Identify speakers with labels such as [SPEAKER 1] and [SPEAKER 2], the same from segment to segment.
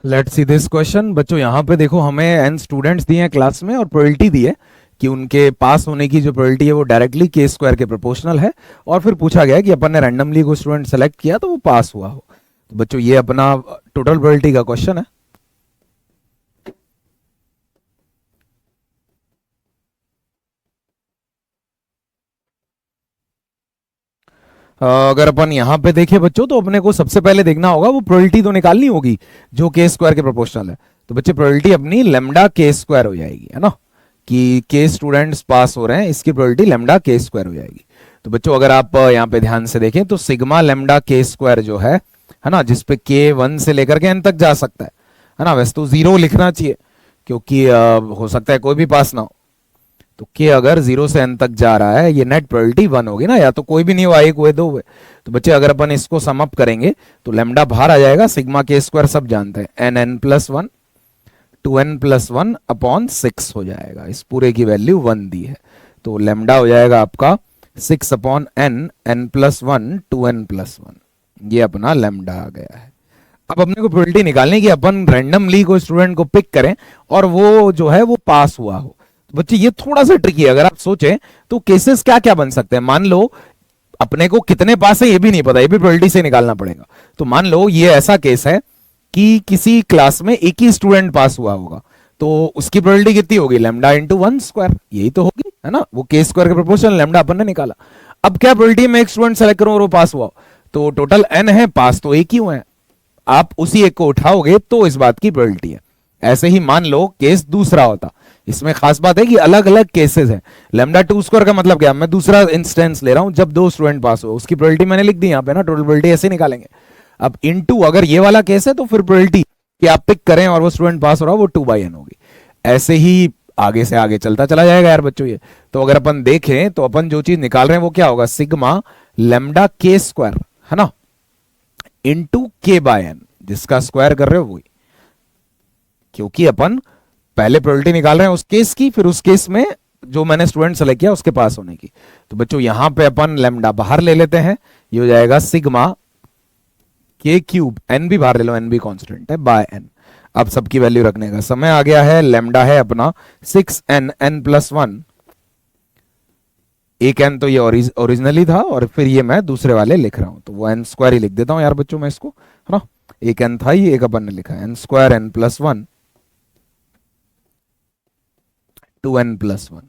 [SPEAKER 1] Let's see this question. बच्चों यहाँ पे देखो, हमें एन स्टूडेंट्स दिए हैं क्लास में और प्रोबेबिलिटी दी है कि उनके पास होने की जो प्रोबेबिलिटी है वो डायरेक्टली के स्क्वायर के प्रोपोर्शनल है। और फिर पूछा गया है कि अपन ने रैंडमली कोई स्टूडेंट सेलेक्ट किया तो वो पास हुआ हो। तो बच्चों ये अपना टोटल प्रोबेबिलिटी का क्वेश्चन है। अगर अपन यहाँ पे देखें बच्चों, तो अपने को सबसे पहले देखना होगा, वो प्रोबेबिलिटी तो निकालनी होगी जो के स्क्वायर के प्रोपोर्शनल है। तो बच्चे प्रोबेबिलिटी अपनी लेमडा के स्क्वायर हो जाएगी, है ना, कि के स्टूडेंट्स पास हो रहे हैं, इसकी प्रोबेबिलिटी लेमडा के स्क्वायर हो जाएगी। तो बच्चों अगर आप यहाँ पे ध्यान से देखें तो सिग्मा लेमडा के स्क्वायर जो है ना, जिसपे के 1 से लेकर के एन तक जा सकता है ना। वैसे तो 0 लिखना चाहिए क्योंकि हो सकता है कोई भी पास ना हो। तो के अगर 0 से n तक जा रहा है, ये नेट प्रोबेबिलिटी 1 होगी ना, या तो कोई भी नहीं हुआ, एक हुए दो हुए। तो बच्चे अगर अपन इसको सम अप करेंगे तो लेमडा बाहर आ जाएगा, सिग्मा के स्क्वायर सब जानते हैं, n N plus one 2n plus one upon 6 हो जाएगा। इस पूरे की वैल्यू 1 दी है, तो लेमडा हो जाएगा आपका 6 upon N, N plus one 2n plus one. ये अपना लेमडा आ गया है। अब अपने को प्रोबेबिलिटी निकालनी कि अपन रैंडमली कोई स्टूडेंट को पिक करें और वो जो है वो पास हुआ हो। बच्चे ये थोड़ा सा ट्रिकी है, अगर आप सोचें तो केसेस क्या क्या बन सकते हैं। मान लो अपने को कितने पास है ये भी नहीं पता, ये भी प्रोबेबिलिटी से निकालना पड़ेगा। तो मान लो ये ऐसा केस है कि किसी क्लास में एक ही स्टूडेंट पास हुआ होगा, तो उसकी प्रोबेबिलिटी कितनी होगी, लेमडा इंटू 1 स्क्वायर, यही तो होगी, है ना। वो के स्क्वायर के प्रोपोर्शनल लेमडा अपन ने निकाला। अब क्या प्रोबेबिलिटी में एक स्टूडेंट सेलेक्ट करूं और वो पास हुआ, तो टोटल n है, पास तो एक ही हुए हैं, आप उसी एक को उठाओगे तो इस बात की प्रोबेबिलिटी है। ऐसे ही मान लो केस दूसरा होता, इसमें खास बात है कि अलग अलग केसेस है। लेमडा 2 स्क्वायर का मतलब क्या, मैं दूसरा इंस्टेंस ले रहा हूं जब 2 स्टूडेंट पास हो, उसकी प्रोबेबिलिटी मैंने लिख दी यहाँ पे ना, टोटल प्रोबेबिलिटी ऐसे निकालेंगे। अब इनटू अगर ये वाला केस है तो फिर प्रोबेबिलिटी कि आप पिक करें और वो स्टूडेंट पास हो रहा हो वो 2/n होगी। ऐसे ही आगे से आगे चलता चला जाएगा यार बच्चों ये। तो अगर अपन देखें तो अपन जो चीज निकाल रहे हैं वो क्या होगा, सिग्मा लेमडा के स्क्वायर, है ना, इंटू के बाय एन, जिसका स्क्वायर कर रहे हो वही, क्योंकि अपन पहले प्रोबेबिलिटी निकाल रहे हैं उस केस की, फिर उस केस में जो मैंने स्टूडेंट सेलेक्ट किया उसके पास होने की। तो बच्चों यहां पे अपन लेमडा बाहर ले लेते हैं, ये हो जाएगा सिग्मा के क्यूब, एन भी बाहर ले लो, एन भी कांस्टेंट है, बाय एन। अब सबकी वैल्यू रखने का समय आ गया है। लेमडा है अपना 6n n प्लस वन, एक n तो ये ओरिजिनली था और फिर ये मैं दूसरे वाले लिख रहा हूं, तो वो n स्क्वायर ही लिख देता हूं यार बच्चों मैं इसको, है ना। एक n था, ये एक अपन ने लिखा है, n square n plus one 2n plus one,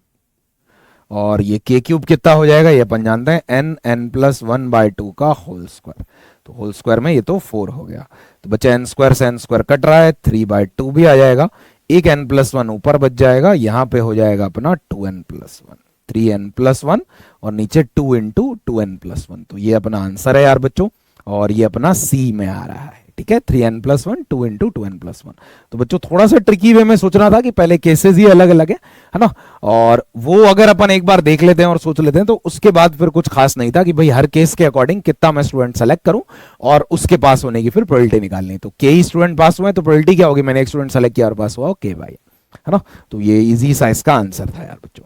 [SPEAKER 1] और ये के क्यूब कितना हो जाएगा ये अपन जानते हैं, n N plus one by two का होल स्क्वायर। तो होल स्क्वायर में ये तो 4 हो गया। तो बच्चा एन स्क्वायर से एन स्क्वायर कट रहा है, 3/2 भी आ जाएगा, एक एन प्लस वन ऊपर बच जाएगा, यहाँ पे हो जाएगा अपना 2n plus one, 3n plus one और नीचे 2 इंटू 2n प्लस वन। तो ये अपना आंसर है यार बच्चों, और ये अपना सी में आ रहा है, ठीक है, 3n plus one 2 into 2n plus one. तो बच्चों थोड़ा सा ट्रिकी वे में सोचना था कि पहले केसेस ही अलग अलग है ना, और वो अगर अपन एक बार देख लेते हैं और सोच लेते हैं तो उसके बाद फिर कुछ खास नहीं था कि भाई हर केस के अकॉर्डिंग कितना मैं स्टूडेंट सेलेक्ट करूं और उसके पास होने की फिर प्रोबेबिलिटी निकालनी। तो के ही स्टूडेंट पास हुए तो प्रोबेबिलिटी क्या होगी, मैंने एक स्टूडेंट सेलेक्ट किया और पास हुआ, ओके भाई, है ना। तो ये इजी सा इसका आंसर था यार बच्चों।